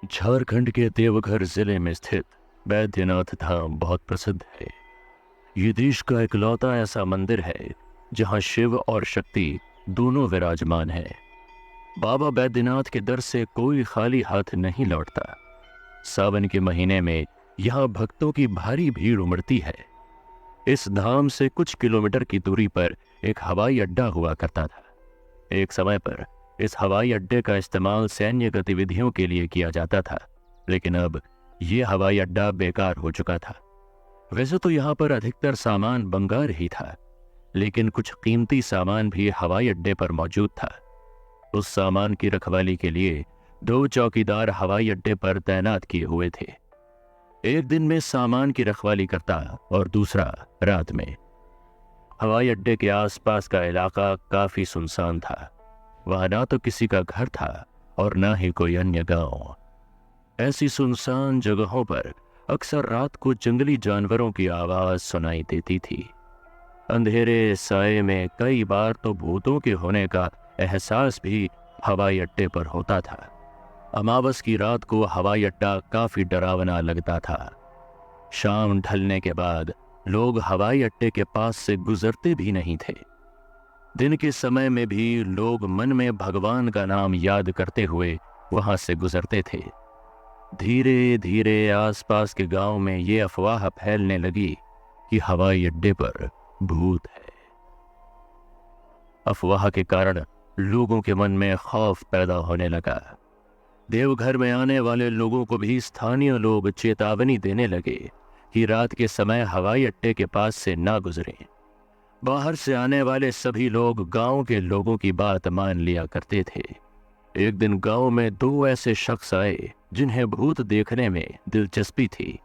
झारखंड के देवघर जिले में स्थित बैद्यनाथ धाम बहुत प्रसिद्ध है। ये देश का इकलौता ऐसा मंदिर है जहां शिव और शक्ति दोनों विराजमान है। बाबा बैद्यनाथ के दर से कोई खाली हाथ नहीं लौटता। सावन के महीने में यहाँ भक्तों की भारी भीड़ उमड़ती है। इस धाम से कुछ किलोमीटर की दूरी पर एक हवाई अड्डा हुआ करता था। एक समय पर इस हवाई अड्डे का इस्तेमाल सैन्य गतिविधियों के लिए किया जाता था, लेकिन अब यह हवाई अड्डा बेकार हो चुका था। वैसे तो यहाँ पर अधिकतर सामान बंगार ही था, लेकिन कुछ कीमती सामान भी हवाई अड्डे पर मौजूद था। उस सामान की रखवाली के लिए 2 चौकीदार हवाई अड्डे पर तैनात किए हुए थे। एक दिन में सामान की रखवाली करता और दूसरा रात में। हवाई अड्डे के आसपास का इलाका काफी सुनसान था। वहां ना तो किसी का घर था और ना ही कोई अन्य गांव। ऐसी सुनसान जगहों पर अक्सर रात को जंगली जानवरों की आवाज सुनाई देती थी। अंधेरे साए में कई बार तो भूतों के होने का एहसास भी हवाई अड्डे पर होता था। अमावस की रात को हवाई अड्डा काफी डरावना लगता था। शाम ढलने के बाद लोग हवाई अड्डे के पास से गुजरते भी नहीं थे। दिन के समय में भी लोग मन में भगवान का नाम याद करते हुए वहां से गुजरते थे। धीरे धीरे आसपास के गांव में ये अफवाह फैलने लगी कि हवाई अड्डे पर भूत है। अफवाह के कारण लोगों के मन में खौफ पैदा होने लगा। देवघर में आने वाले लोगों को भी स्थानीय लोग चेतावनी देने लगे कि रात के समय हवाई अड्डे के पास से ना गुजरें। बाहर से आने वाले सभी लोग गांव के लोगों की बात मान लिया करते थे। एक दिन गांव में 2 ऐसे शख्स आए जिन्हें भूत देखने में दिलचस्पी थी।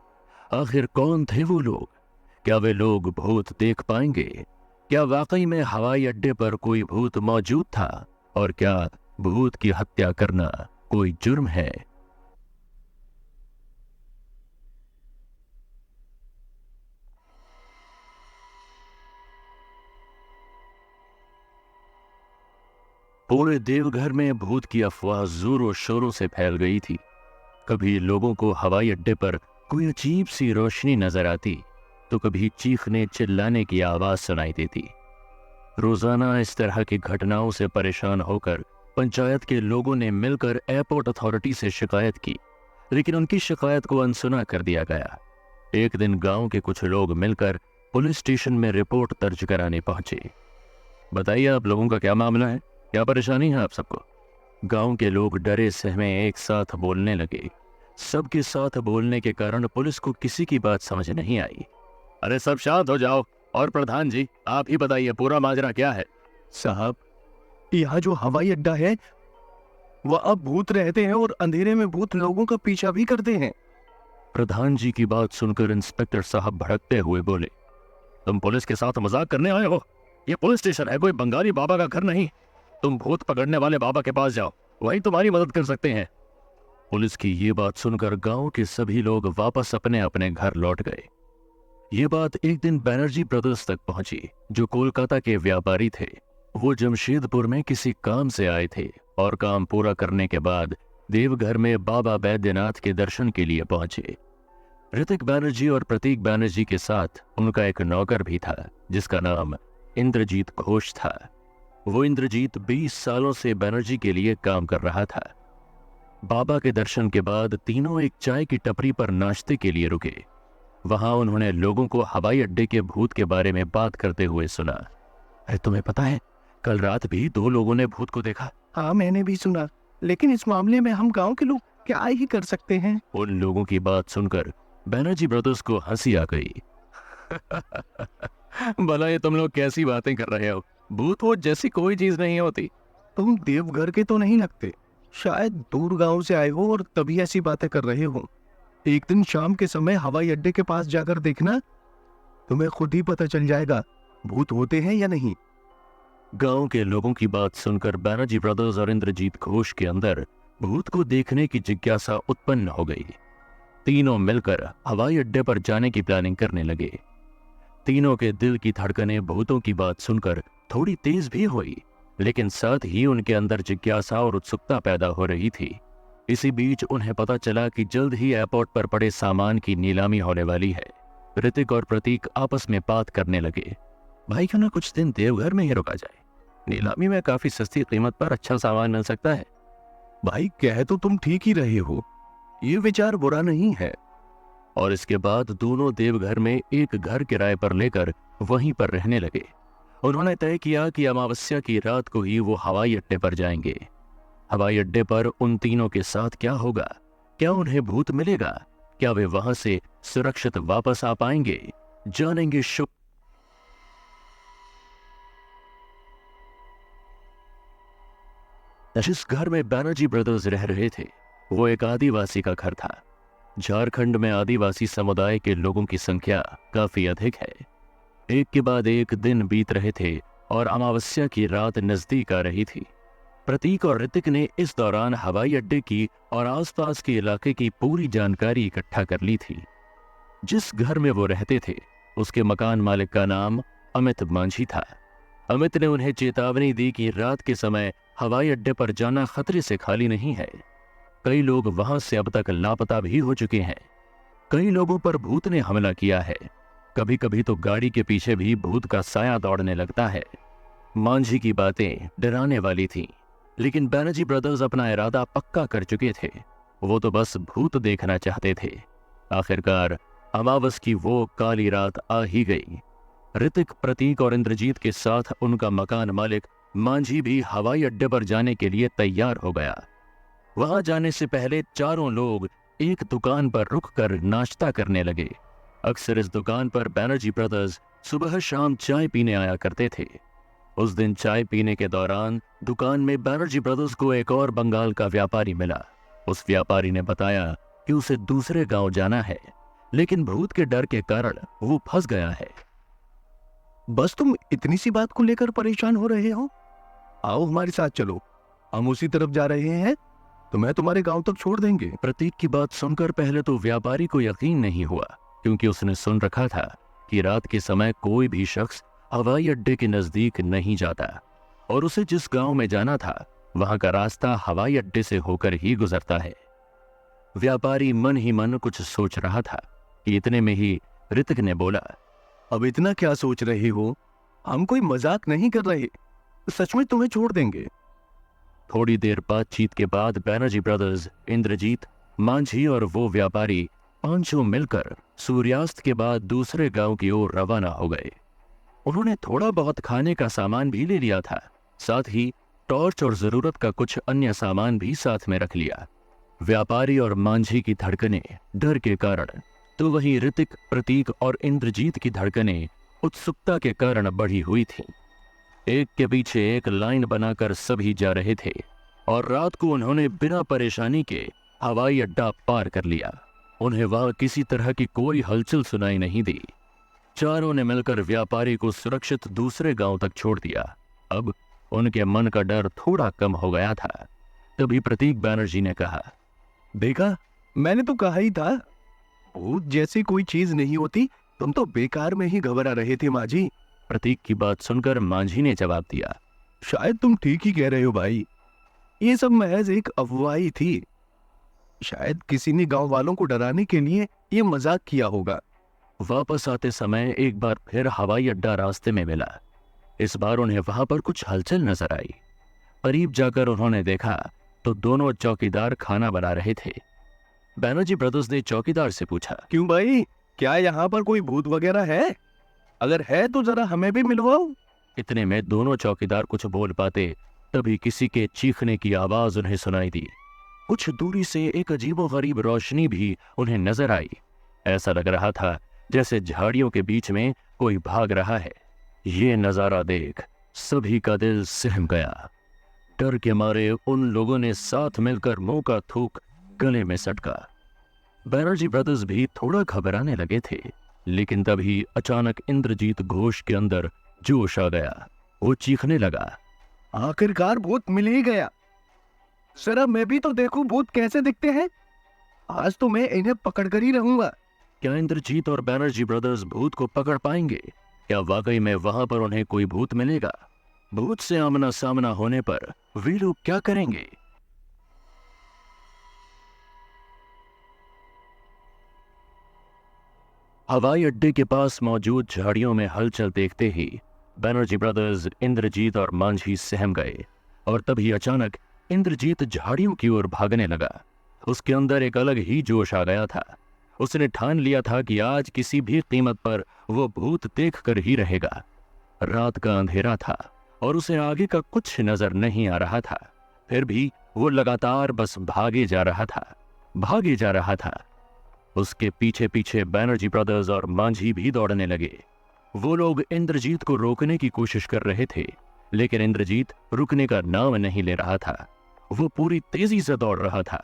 आखिर कौन थे वो लोग? क्या वे लोग भूत देख पाएंगे? क्या वाकई में हवाई अड्डे पर कोई भूत मौजूद था? और क्या भूत की हत्या करना कोई जुर्म है? पूरे देवघर में भूत की अफवाह जोरों शोरों से फैल गई थी। कभी लोगों को हवाई अड्डे पर कोई अजीब सी रोशनी नजर आती, तो कभी चीखने चिल्लाने की आवाज सुनाई देती। रोजाना इस तरह की घटनाओं से परेशान होकर पंचायत के लोगों ने मिलकर एयरपोर्ट अथॉरिटी से शिकायत की, लेकिन उनकी शिकायत को अनसुना कर दिया गया। एक दिन गांव के कुछ लोग मिलकर पुलिस स्टेशन में रिपोर्ट दर्ज कराने पहुंचे। बताइए, आप लोगों का क्या मामला है? क्या परेशानी है आप सबको? गांव के लोग डरे सहमे एक साथ बोलने लगे। सबके साथ बोलने के कारण पुलिस को किसी की बात समझ नहीं आई। अरे सब शांत हो जाओ, और प्रधान जी आप ही बताइए, पूरा माजरा क्या है? साहब, यहाँ जो हवाई अड्डा है वह अब भूत रहते हैं और अंधेरे में भूत लोगों का पीछा भी करते हैं। प्रधान जी की बात सुनकर इंस्पेक्टर साहब भड़कते हुए बोले, तुम पुलिस के साथ मजाक करने आए हो? ये पुलिस स्टेशन है, कोई बंगाली बाबा का घर नहीं। तुम भूत पकड़ने वाले बाबा के पास जाओ, वही तुम्हारी मदद कर सकते हैं। पुलिस की ये बात सुनकर गांव के सभी लोग वापस अपने अपने घर लौट गए। ये बात एक दिन बैनर्जी ब्रदर्स तक पहुंची, जो कोलकाता के व्यापारी थे। वो जमशेदपुर में किसी काम से आए थे और काम पूरा करने के बाद देवघर में बाबा बैद्यनाथ के दर्शन के लिए पहुंचे। ऋतिक बैनर्जी और प्रतीक बैनर्जी के साथ उनका एक नौकर भी था, जिसका नाम इंद्रजीत घोष था। वो इंद्रजीत 20 सालों से बैनर्जी के लिए काम कर रहा था। बाबा के दर्शन के बाद तीनों एक चाय की टपरी पर नाश्ते के लिए रुके। वहां उन्होंने लोगों को हवाई अड्डे के भूत के बारे में बात करते हुए सुना। अरे तुम्हें पता है, कल रात भी 2 लोगों ने भूत को देखा। हाँ, मैंने भी सुना, लेकिन इस मामले में हम गांव के लोग क्या ही कर सकते हैं। उन लोगों की बात सुनकर बैनर्जी ब्रदर्स को हंसी आ गई। भला ये तुम लोग कैसी बातें कर रहे हो? भूत वूत जैसी कोई चीज नहीं होती। तुम देवघर के तो नहीं लगते, शायद दूर गांव से आए हो और तभी ऐसी बातें कर रहे हो। एक दिन शाम के समय हवाई अड्डे के पास जाकर देखना, तुम्हें खुद ही पता चल जाएगा भूत होते हैं या नहीं। गांव के लोगों की बात सुनकर बैनर्जी ब्रदर्स और इंद्रजीत घोष के अंदर भूत को देखने की जिज्ञासा उत्पन्न हो गई। तीनों मिलकर हवाई अड्डे पर जाने की प्लानिंग करने लगे। तीनों के दिल की धड़कनें भूतों की बात सुनकर थोड़ी तेज भी हुई, लेकिन साथ ही उनके अंदर जिज्ञासा और उत्सुकता पैदा हो रही थी। इसी बीच उन्हें पता चला कि जल्द ही एयरपोर्ट पर पड़े सामान की नीलामी होने वाली है। ऋतिक और प्रतीक आपस में बात करने लगे। भाई क्यों ना कुछ दिन देवघर में ही रुका जाए, नीलामी में काफी सस्ती कीमत पर अच्छा सामान मिल सकता है। भाई कह तो तुम ठीक ही रहे हो, ये विचार बुरा नहीं है। और इसके बाद दोनों देवघर में एक घर किराए पर लेकर वहीं पर रहने लगे। उन्होंने तय किया कि अमावस्या की रात को ही वो हवाई अड्डे पर जाएंगे। हवाई अड्डे पर उन तीनों के साथ क्या होगा? क्या उन्हें भूत मिलेगा? क्या वे वहां से सुरक्षित वापस आ पाएंगे? जानेंगे शुभ। जिस घर में बैनर्जी ब्रदर्स रह रहे थे वो एक आदिवासी का घर था। झारखंड में आदिवासी समुदाय के लोगों की संख्या काफी अधिक है। एक के बाद एक दिन बीत रहे थे और अमावस्या की रात नजदीक आ रही थी। प्रतीक और ऋतिक ने इस दौरान हवाई अड्डे की और आसपास के इलाके की पूरी जानकारी इकट्ठा कर ली थी। जिस घर में वो रहते थे उसके मकान मालिक का नाम अमित मांझी था। अमित ने उन्हें चेतावनी दी कि रात के समय हवाई अड्डे पर जाना खतरे से खाली नहीं है। कई लोग वहां से अब तक लापता भी हो चुके हैं। कई लोगों पर भूत ने हमला किया है। कभी कभी तो गाड़ी के पीछे भी भूत का साया दौड़ने लगता है। मांझी की बातें डराने वाली थीं, लेकिन बैनर्जी ब्रदर्स अपना इरादा पक्का कर चुके थे। वो तो बस भूत देखना चाहते थे। आखिरकार अमावस की वो काली रात आ ही गई। ऋतिक, प्रतीक और इंद्रजीत के साथ उनका मकान मालिक मांझी भी हवाई अड्डे पर जाने के लिए तैयार हो गया। वहां जाने से पहले चारों लोग एक दुकान पर रुककर नाश्ता करने लगे। अक्सर इस दुकान पर बैनर्जी ब्रदर्स सुबह शाम चाय पीने आया करते थे। उस दिन चाय पीने के दौरान दुकान में बैनर्जी ब्रदर्स को एक और बंगाल का व्यापारी मिला। उस व्यापारी ने बताया कि उसे दूसरे गांव जाना है, लेकिन भूत के डर के कारण वो फंस गया है। बस तुम इतनी सी बात को लेकर परेशान हो रहे हो? आओ हमारे साथ चलो, हम उसी तरफ जा रहे हैं, तुम्हें तुम्हारे गांव तक छोड़ देंगे। प्रतीक की बात सुनकर पहले तो व्यापारी को यकीन नहीं हुआ, क्योंकि उसने सुन रखा था कि रात के समय कोई भी शख्स हवाई अड्डे के नजदीक नहीं जाता और उसे जिस गांव में जाना था वहां का रास्ता हवाई अड्डे से होकर ही गुजरता है। व्यापारी मन ही मन कुछ सोच रहा था कि इतने में ही ऋतिक ने बोला, अब इतना क्या सोच रहे हो? हम कोई मजाक नहीं कर रहे, सच में तुम्हें छोड़ देंगे। थोड़ी देर बातचीत के बाद बैनर्जी ब्रदर्स, इंद्रजीत, मांझी और वो व्यापारी पांचों मिलकर सूर्यास्त के बाद दूसरे गांव की ओर रवाना हो गए। उन्होंने थोड़ा बहुत खाने का सामान भी ले लिया था, साथ ही टॉर्च और जरूरत का कुछ अन्य सामान भी साथ में रख लिया। व्यापारी और मांझी की धड़कनें डर के कारण, तो वहीं ऋतिक, प्रतीक और इंद्रजीत की धड़कनें उत्सुकता के कारण बढ़ी हुई थीं। एक के पीछे एक लाइन बनाकर सभी जा रहे थे और रात को उन्होंने बिना परेशानी के हवाई अड्डा पार कर लिया। उन्हें वहां किसी तरह की कोई हलचल सुनाई नहीं दी। चारों ने मिलकर व्यापारी को सुरक्षित दूसरे गांव तक छोड़ दिया। अब उनके मन का डर थोड़ा कम हो गया था। तभी प्रतीक बैनर्जी ने कहा, देखा, मैंने तो कहा ही था, भूत जैसी कोई चीज नहीं होती, तुम तो बेकार में ही घबरा रहे थे मांझी। प्रतीक की बात सुनकर मांझी ने जवाब दिया, शायद तुम ठीक ही कह रहे हो भाई, ये सब महज एक अफवाही थी। शायद किसी ने गांव वालों को डराने के लिए ये मजाक किया होगा। वापस आते समय एक बार फिर हवाई अड्डा रास्ते में मिला। इस बार उन्हें वहां पर कुछ हलचल नजर आई। करीब जाकर उन्होंने देखा तो दोनों चौकीदार खाना बना रहे थे। बैनर्जी ब्रदर्स ने चौकीदार से पूछा, क्यों भाई, क्या यहाँ पर कोई भूत वगैरह है? अगर है तो जरा हमें भी मिलवाओ। इतने में दोनों चौकीदार कुछ बोल पाते तभी किसी के चीखने की आवाज उन्हें सुनाई दी। कुछ दूरी से एक अजीबोगरीब रोशनी भी उन्हें नजर आई। ऐसा लग रहा था जैसे झाड़ियों के बीच में कोई भाग रहा है। ये नजारा देख सभी का दिल सहम गया। डर के मारे उन लोगों ने साथ मिलकर मुंह का थूक गले में सटका। बैनर्जी ब्रदर्स भी थोड़ा घबराने लगे थे, लेकिन तभी अचानक इंद्रजीत घोष के अंदर जोश आ गया। वो चीखने लगा, आखिरकार भूत मिल ही गया। जरा मैं भी तो देखूं भूत कैसे दिखते हैं। आज तो मैं इन्हें पकड़कर ही रहूंगा। क्या इंद्रजीत और बैनर्जी ब्रदर्स भूत को पकड़ पाएंगे? क्या वाकई में वहां पर उन्हें कोई भूत मिलेगा? भूत से आमना सामना होने पर वे लोग क्या करेंगे? हवाई अड्डे के पास मौजूद झाड़ियों में हलचल देखते ही बैनर्जी ब्रदर्स, इंद्रजीत और मांझी सहम गए। और तभी अचानक इंद्रजीत झाड़ियों की ओर भागने लगा। उसके अंदर एक अलग ही जोश आ गया था। उसने ठान लिया था कि आज किसी भी कीमत पर वो भूत देख कर ही रहेगा। रात का अंधेरा था और उसे आगे का कुछ नजर नहीं आ रहा था। फिर भी वो लगातार बस भागे जा रहा था। उसके पीछे पीछे बैनर्जी ब्रदर्स और मांझी भी दौड़ने लगे। वो लोग इंद्रजीत को रोकने की कोशिश कर रहे थे, लेकिन इंद्रजीत रुकने का नाम नहीं ले रहा था। वो पूरी तेजी से दौड़ रहा था।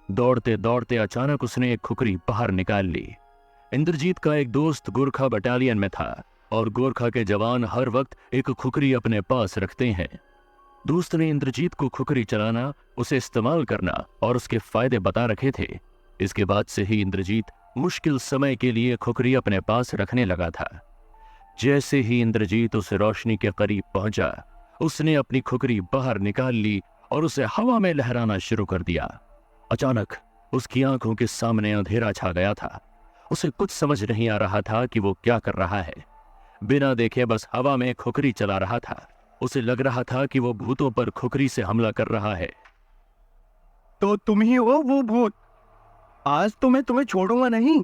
दौड़ते दौड़ते अचानक उसने एक खुकरी बाहर निकाल ली। इंद्रजीत का एक दोस्त गोरखा बटालियन में था और गोरखा के जवान हर वक्त एक खुकरी अपने पास रखते हैं। दोस्त ने इंद्रजीत को खुकरी चलाना, उसे इस्तेमाल करना और उसके फायदे बता रखे थे। इसके बाद से ही इंद्रजीत मुश्किल समय के लिए खुकरी अपने पास रखने लगा था। जैसे ही इंद्रजीत उस रोशनी के करीब पहुंचा, उसने अपनी खुकरी बाहर निकाल ली और उसे हवा में लहराना शुरू कर दिया। अचानक उसकी आंखों के सामने अंधेरा छा गया था। उसे कुछ समझ नहीं आ रहा था कि वो क्या कर रहा है। बिना देखे बस हवा में खुकरी चला रहा था। उसे लग रहा था कि वो भूतों पर खुकरी से हमला कर रहा है। तो तुम ही हो वो भूत। आज तो मैं तुम्हें छोड़ूंगा नहीं।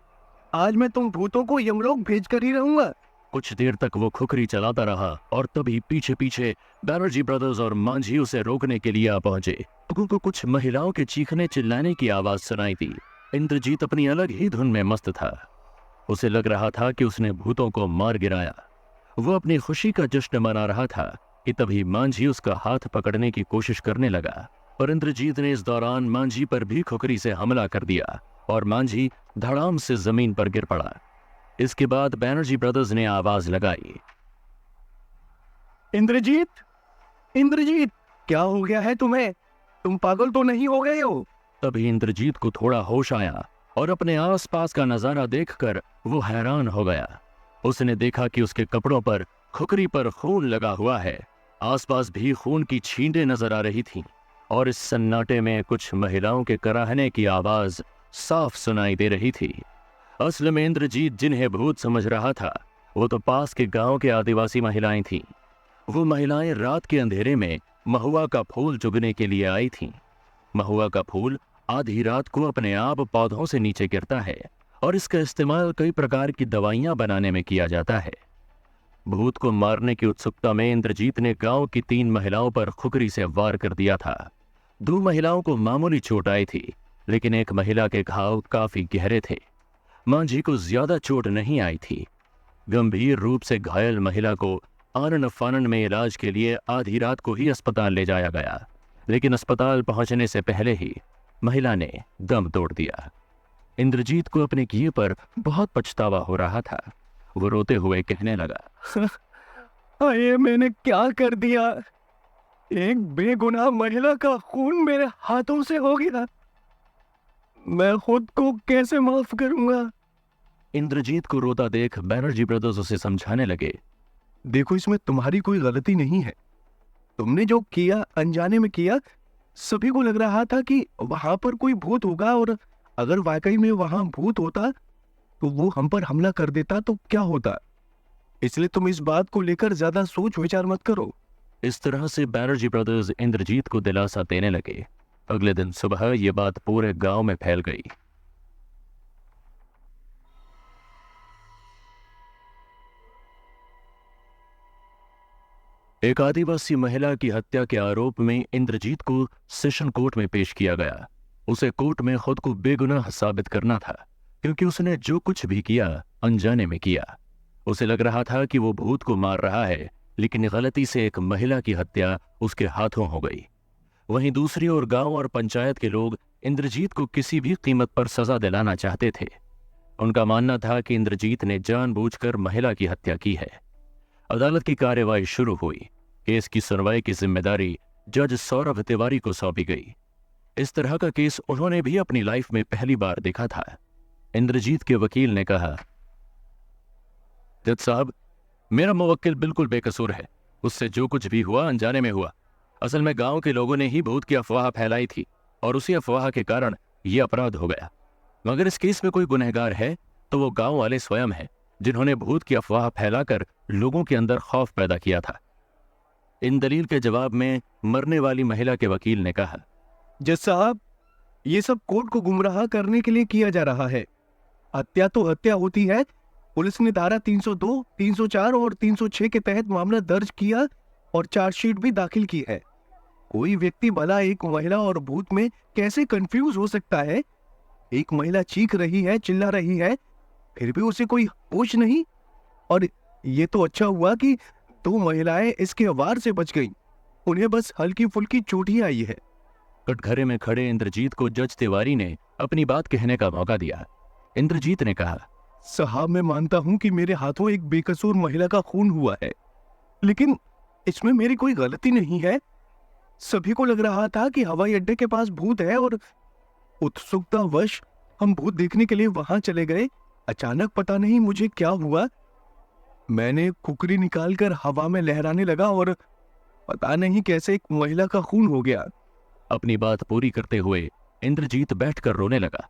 आज मैं तुम भूतों को यमलोक भेज कर ही रहूंगा। कुछ देर तक वो खुकरी चलाता रहा और तभी पीछे पीछे बैनर्जी ब्रदर्स और मांझी उसे रोकने के लिए आ पहुंचे। उनको कुछ महिलाओं के चीखने चिल्लाने की आवाज सुनाई दी। इंद्रजीत अपनी अलग ही धुन में मस्त था। उसे लग रहा था कि उसने भूतों को मार गिराया। वो अपनी खुशी का जश्न मना रहा था कि तभी मांझी उसका हाथ पकड़ने की कोशिश करने लगा, पर इंद्रजीत ने इस दौरान मांझी पर भी खुकरी से हमला कर दिया और मांझी धड़ाम से जमीन पर गिर पड़ा। इसके बाद बैनर्जी ब्रदर्स ने आवाज लगाई, इंद्रजीत, इंद्रजीत, क्या हो गया है तुम्हें? तुम पागल तो नहीं हो गए हो? तभी इंद्रजीत को थोड़ा होश आया और अपने आसपास का नजारा देखकर वो हैरान हो गया। उसने देखा कि उसके कपड़ों पर खुकरी पर खून लगा हुआ है। आसपास भी खून की छींटें नजर आ रही थीं और इस सन्नाटे में कुछ महिलाओं के कराहने की आवाज साफ सुनाई दे रही थी। असल में इंद्रजीत जिन्हें भूत समझ रहा था वो तो पास के गांव के आदिवासी महिलाएं थीं। वो महिलाएं रात के अंधेरे में महुआ का फूल चुगने के लिए आई थीं। महुआ का फूल आधी रात को अपने आप पौधों से नीचे गिरता है और इसका इस्तेमाल कई प्रकार की दवाइयां बनाने में किया जाता है। भूत को मारने की उत्सुकता में इंद्रजीत ने गांव की 3 महिलाओं पर खुकरी से वार कर दिया था। 2 महिलाओं को मामूली चोट आई थी, लेकिन एक महिला के घाव काफी गहरे थे। मांझी को ज्यादा चोट नहीं आई थी। गंभीर रूप से घायल महिला को आनन फानन में इलाज के लिए आधी रात को ही अस्पताल ले जाया गया, लेकिन अस्पताल पहुंचने से पहले ही महिला ने दम तोड़ दिया। इंद्रजीत को अपने किए पर बहुत पछतावा हो रहा था। वो रोते हुए कहने लगा, अरे मैंने क्या कर दिया? एक बेगुनाह महिला का खून मेरे हाथों से हो गया। मैं खुद को कैसे माफ करूंगा? इंद्रजीत को रोता देख बैनर्जी ब्रदर्स उसे समझाने लगे, देखो, इसमें तुम्हारी कोई गलती नहीं है। तुमने जो किया अनजाने में किया। सभी को लग रहा था कि वहां पर कोई भूत होगा और अगर वाकई में वहां भूत होता तो वो हम पर हमला कर देता तो क्या होता। इसलिए तुम इस बात को लेकर ज्यादा सोच विचार मत करो। इस तरह से बैनर्जी ब्रदर्स इंद्रजीत को दिलासा देने लगे। अगले दिन सुबह यह बात पूरे गांव में फैल गई। एक आदिवासी महिला की हत्या के आरोप में इंद्रजीत को सेशन कोर्ट में पेश किया गया। उसे कोर्ट में खुद को बेगुनाह साबित करना था, क्योंकि उसने जो कुछ भी किया अनजाने में किया। उसे लग रहा था कि वो भूत को मार रहा है, लेकिन गलती से एक महिला की हत्या उसके हाथों हो गई। वहीं दूसरी ओर गांव और पंचायत के लोग इंद्रजीत को किसी भी कीमत पर सजा दिलाना चाहते थे। उनका मानना था कि इंद्रजीत ने जानबूझकर महिला की हत्या की है। अदालत की कार्यवाही शुरू हुई। केस की सुनवाई की जिम्मेदारी जज सौरभ तिवारी को सौंपी गई। इस तरह का केस उन्होंने भी अपनी लाइफ में पहली बार देखा था। इंद्रजीत के वकील ने कहा, जज साहब, मेरा मुवक्किल बिल्कुल बेकसूर है। उससे जो कुछ भी हुआ अनजाने में हुआ। असल में गांव के लोगों ने ही भूत की अफवाह फैलाई थी और उसी अफवाह के कारण यह अपराध हो गया। मगर इस केस में कोई गुनहगार है तो वो गांव वाले स्वयं हैं जिन्होंने भूत की अफवाह फैलाकर लोगों के अंदर खौफ पैदा किया था। इन दलील के जवाब में मरने वाली महिला के वकील ने कहा, जज साहब, ये सब कोर्ट को गुमराह करने के लिए किया जा रहा है। हत्या तो हत्या होती है। पुलिस ने धारा 302, 304 और 306 के तहत मामला दर्ज किया और चार्जशीट भी दाखिल की है। कोई व्यक्ति भला एक महिला और भूत में कैसे कंफ्यूज हो सकता है? एक महिला चीख रही है, चिल्ला रही है, फिर भी उसे कोई होश नहीं। और ये तो अच्छा हुआ कि 2 महिलाएं इसके वार से बच गईं। उन्हें बस हल्की फुल्की चोट ही आई है। कटघरे में खड़े इंद्रजीत को जज तिवारी ने अपनी बात कहने का मौका दिया। इंद्रजीत ने कहा, साहब, मैं मानता हूं कि मेरे हाथों एक बेकसूर महिला का खून हुआ है, लेकिन इसमें मेरी कोई गलती नहीं है। सभी को लग रहा था कि हवाई अड्डे के पास भूत है और उत्सुकतावश हम भूत देखने के लिए वहां चले गए। अचानक पता नहीं मुझे क्या हुआ, मैंने कुकरी निकालकर हवा में लहराने लगा और पता नहीं कैसे एक महिला का खून हो गया। अपनी बात पूरी करते हुए इंद्रजीत बैठकर रोने लगा।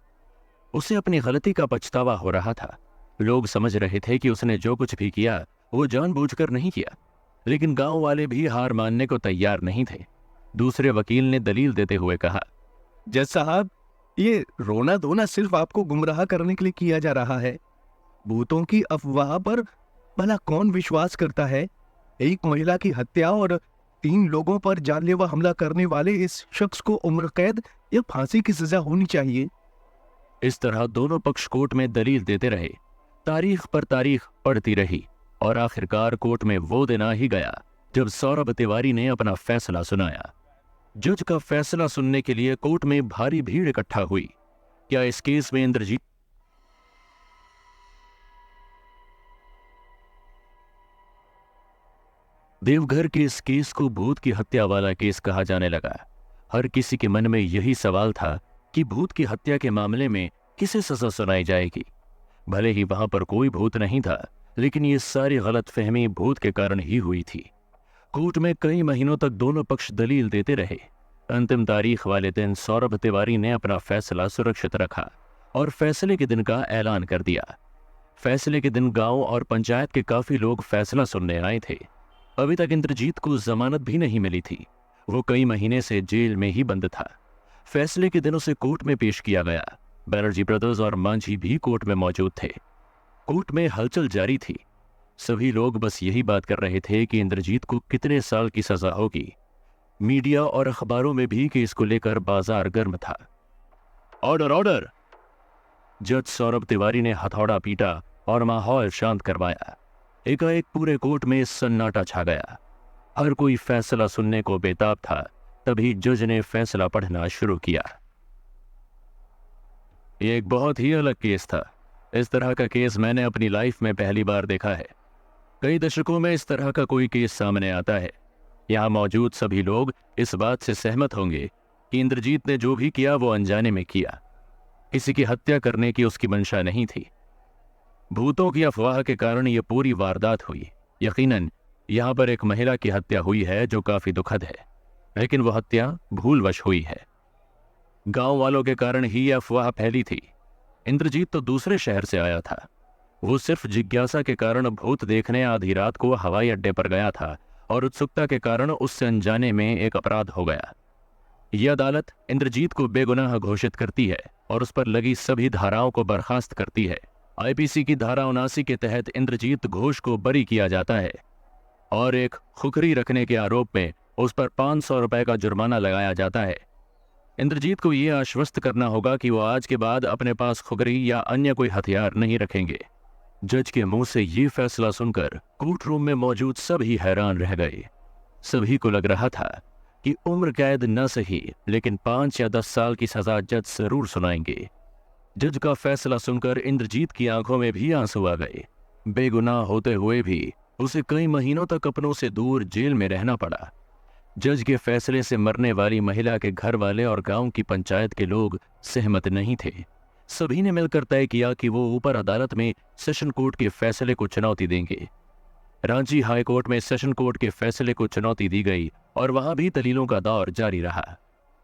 उसे अपनी गलती का पछतावा हो रहा था। लोग समझ रहे थे कि उसने जो कुछ भी किया वो जानबूझकर नहीं किया, लेकिन गांव वाले भी हार मानने को तैयार नहीं थे। दूसरे वकील ने दलील देते हुए कहा, जज साहब, ये रोना धोना सिर्फ आपको गुमराह करने के लिए किया जा रहा है। भूतों की अफवाह पर भला कौन विश्वास करता है? एक महिला की हत्या और 3 लोगों पर जानलेवा हमला करने वाले इस शख्स को उम्र कैद या फांसी की सजा होनी चाहिए। इस तरह दोनों पक्ष कोर्ट में दलील देते रहे। तारीख पर तारीख पड़ती रही और आखिरकार कोर्ट में वो दिन आ ही गया जब सौरभ तिवारी ने अपना फैसला सुनाया। जज का फैसला सुनने के लिए कोर्ट में भारी भीड़ इकट्ठा हुई। क्या इस केस में इंद्रजीत देवघर के इस केस को भूत की हत्या वाला केस कहा जाने लगा। हर किसी के मन में यही सवाल था कि भूत की हत्या के मामले में किसे सजा सुनाई जाएगी। भले ही वहां पर कोई भूत नहीं था, लेकिन ये सारी गलतफहमी भूत के कारण ही हुई थी। कोर्ट में कई महीनों तक दोनों पक्ष दलील देते रहे। अंतिम तारीख वाले दिन सौरभ तिवारी ने अपना फैसला सुरक्षित रखा और फैसले के दिन का ऐलान कर दिया। फैसले के दिन गांव और पंचायत के काफी लोग फैसला सुनने आए थे। अभी तक इंद्रजीत को जमानत भी नहीं मिली थी। वो कई महीने से जेल में ही बंद था। फैसले के दिन उसे कोर्ट में पेश किया गया। बैनर्जी ब्रदर्स और मांझी भी कोर्ट में मौजूद थे। कोर्ट में हलचल जारी थी। सभी लोग बस यही बात कर रहे थे कि इंद्रजीत को कितने साल की सजा होगी। मीडिया और अखबारों में भी कि इसको लेकर बाजार गर्म था। Order order! जज सौरभ तिवारी ने हथौड़ा पीटा और माहौल शांत करवाया। एकाएक पूरे कोर्ट में सन्नाटा छा गया। हर कोई फैसला सुनने को बेताब था। तभी जज ने फैसला पढ़ना शुरू किया। यह एक बहुत ही अलग केस था। इस तरह का केस मैंने अपनी लाइफ में पहली बार देखा है। कई दशकों में इस तरह का कोई केस सामने आता है। यहाँ मौजूद सभी लोग इस बात से सहमत होंगे कि इंद्रजीत ने जो भी किया वो अनजाने में किया। किसी की हत्या करने की उसकी मंशा नहीं थी। भूतों की अफवाह के कारण ये पूरी वारदात हुई। यकीनन यहाँ पर एक महिला की हत्या हुई है जो काफी दुखद है, लेकिन वह हत्या भूलवश हुई है। गांव वालों के कारण ही यह अफवाह फैली थी। इंद्रजीत तो दूसरे शहर से आया था। वो सिर्फ जिज्ञासा के कारण भूत देखने आधी रात को हवाई अड्डे पर गया था और उत्सुकता के कारण उससे अनजाने में एक अपराध हो गया। यह अदालत इंद्रजीत को बेगुनाह घोषित करती है और उस पर लगी सभी धाराओं को बर्खास्त करती है। आईपीसी की धारा 79 के तहत इंद्रजीत घोष को बरी किया जाता है और एक खुखरी रखने के आरोप में उस पर 500 रुपए का जुर्माना लगाया जाता है। इंद्रजीत को यह आश्वस्त करना होगा कि वो आज के बाद अपने पास खुखरी या अन्य कोई हथियार नहीं रखेंगे। जज के मुंह से ये फैसला सुनकर कोर्ट रूम में मौजूद सभी हैरान रह गए। सभी को लग रहा था कि उम्र कैद न सही, लेकिन 5 या 10 साल की सजा जज जरूर सुनाएंगे। जज का फैसला सुनकर इंद्रजीत की आंखों में भी आंसू आ गए। बेगुनाह होते हुए भी उसे कई महीनों तक अपनों से दूर जेल में रहना पड़ा। जज के फैसले से मरने वाली महिला के घर वाले और गांव की पंचायत के लोग सहमत नहीं थे। सभी ने मिलकर तय किया कि वो ऊपर अदालत में सेशन कोर्ट के फैसले को चुनौती देंगे। रांची हाई कोर्ट में सेशन कोर्ट के फैसले को चुनौती दी गई और वहां भी दलीलों का दौर जारी रहा।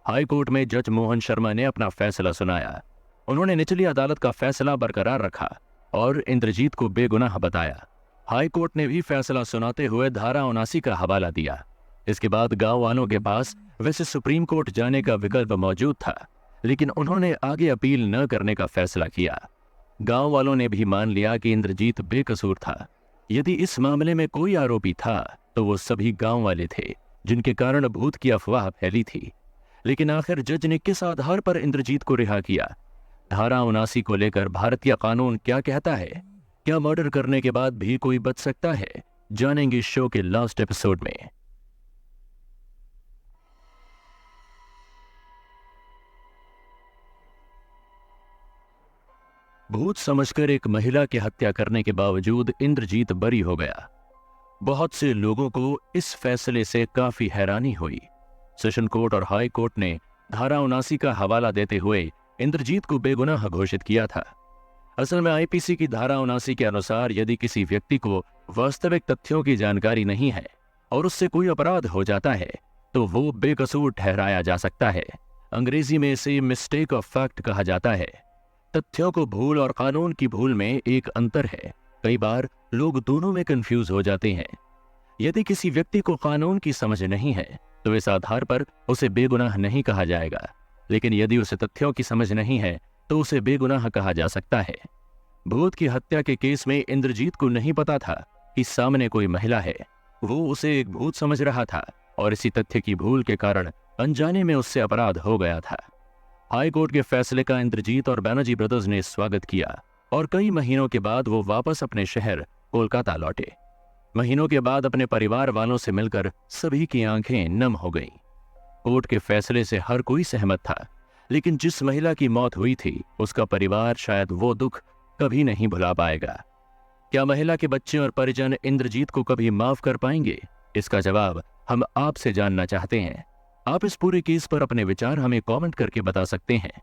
हाई कोर्ट में जज मोहन शर्मा ने अपना फैसला सुनाया। उन्होंने निचली अदालत का फैसला बरकरार रखा और इंद्रजीत को बेगुनाह बताया। हाई कोर्ट ने भी फैसला सुनाते हुए धारा 79 का हवाला दिया। इसके बाद गांव वालों के पास वैसे सुप्रीम कोर्ट जाने का विकल्प मौजूद था, लेकिन उन्होंने आगे अपील न करने का फैसला किया। गांव वालों ने भी मान लिया कि इंद्रजीत बेकसूर था। यदि इस मामले में कोई आरोपी था तो वो सभी गांव वाले थे, जिनके कारण भूत की अफवाह फैली थी। लेकिन आखिर जज ने किस आधार पर इंद्रजीत को रिहा किया? धारा 79 को लेकर भारतीय कानून क्या कहता है? क्या मर्डर करने के बाद भी कोई बच सकता है? जानेंगे शो के लास्ट एपिसोड में। भूत समझकर एक महिला की हत्या करने के बावजूद इंद्रजीत बरी हो गया। बहुत से लोगों को इस फैसले से काफी हैरानी हुई। सेशन कोर्ट और हाई कोर्ट ने धारा 79 का हवाला देते हुए इंद्रजीत को बेगुनाह घोषित किया था। असल में आईपीसी की धारा 79 के अनुसार यदि किसी व्यक्ति को वास्तविक तथ्यों की जानकारी नहीं है और उससे कोई अपराध हो जाता है तो वो बेकसूर ठहराया जा सकता है। अंग्रेजी में इसे मिस्टेक ऑफ फैक्ट कहा जाता है। तथ्यों को भूल और कानून की भूल में एक अंतर है। कई बार लोग दोनों में कंफ्यूज हो जाते हैं। यदि किसी व्यक्ति को कानून की समझ नहीं है तो इस आधार पर उसे बेगुनाह नहीं कहा जाएगा, लेकिन यदि उसे तथ्यों की समझ नहीं है तो उसे बेगुनाह कहा जा सकता है। भूत की हत्या के केस में इंद्रजीत को नहीं पता था कि सामने कोई महिला है। वो उसे एक भूत समझ रहा था और इसी तथ्य की भूल के कारण अनजाने में उससे अपराध हो गया था। हाई कोर्ट के फैसले का इंद्रजीत और बैनर्जी ब्रदर्स ने स्वागत किया और कई महीनों के बाद वो वापस अपने शहर कोलकाता लौटे। महीनों के बाद अपने परिवार वालों से मिलकर सभी की आंखें नम हो गईं। कोर्ट के फैसले से हर कोई सहमत था, लेकिन जिस महिला की मौत हुई थी उसका परिवार शायद वो दुख कभी नहीं भुला पाएगा। क्या महिला के बच्चे और परिजन इंद्रजीत को कभी माफ कर पाएंगे? इसका जवाब हम आपसे जानना चाहते हैं। आप इस पूरे केस पर अपने विचार हमें कमेंट करके बता सकते हैं।